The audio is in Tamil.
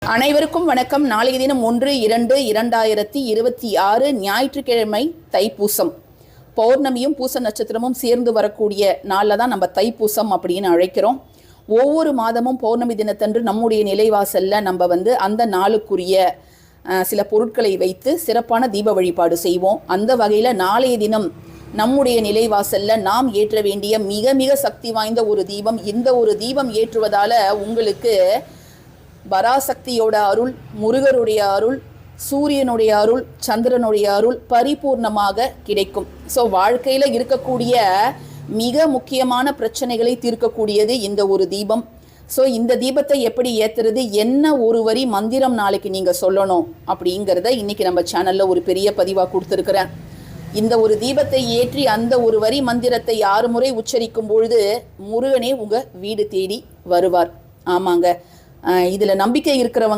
அனைவருக்கும் வணக்கம். நாளைய தினம் 1/2/2026 ஞாயிற்றுக்கிழமை தைப்பூசம். பௌர்ணமியும் பூச நட்சத்திரமும் சேர்ந்து வரக்கூடிய நாளில் தான் நம்ம தைப்பூசம் அப்படின்னு அழைக்கிறோம். ஒவ்வொரு மாதமும் பௌர்ணமி தினத்தன்று நம்முடைய நிலைவாசல்ல நம்ம அந்த நாளுக்குரிய சில பொருட்களை வைத்து சிறப்பான தீப வழிபாடு செய்வோம். அந்த வகையில் நாளைய தினம் நம்முடைய நிலைவாசல்ல நாம் ஏற்ற வேண்டிய மிக மிக சக்தி வாய்ந்த ஒரு தீபம். இந்த ஒரு தீபம் ஏற்றுவதால உங்களுக்கு பராசக்தியோட அருள், முருகருடைய அருள், சூரியனுடைய அருள், சந்திரனுடைய அருள் பரிபூர்ணமாக கிடைக்கும். ஸோ வாழ்க்கையில் இருக்கக்கூடிய மிக முக்கியமான பிரச்சனைகளை தீர்க்கக்கூடியது இந்த ஒரு தீபம். ஸோ இந்த தீபத்தை எப்படி ஏற்றுறது, என்ன ஒரு வரி மந்திரம் நாளைக்கு நீங்கள் சொல்லணும் அப்படிங்கிறத இன்றைக்கி நம்ம சேனலில் ஒரு பெரிய பதிவாக கொடுத்துருக்குறேன். இந்த ஒரு தீபத்தை ஏற்றி அந்த ஒரு வரி மந்திரத்தை 6 முறை உச்சரிக்கும் பொழுது முருகனே உங்கள் வீடு தேடி வருவார். ஆமாங்க, இதில் நம்பிக்கை இருக்கிறவங்க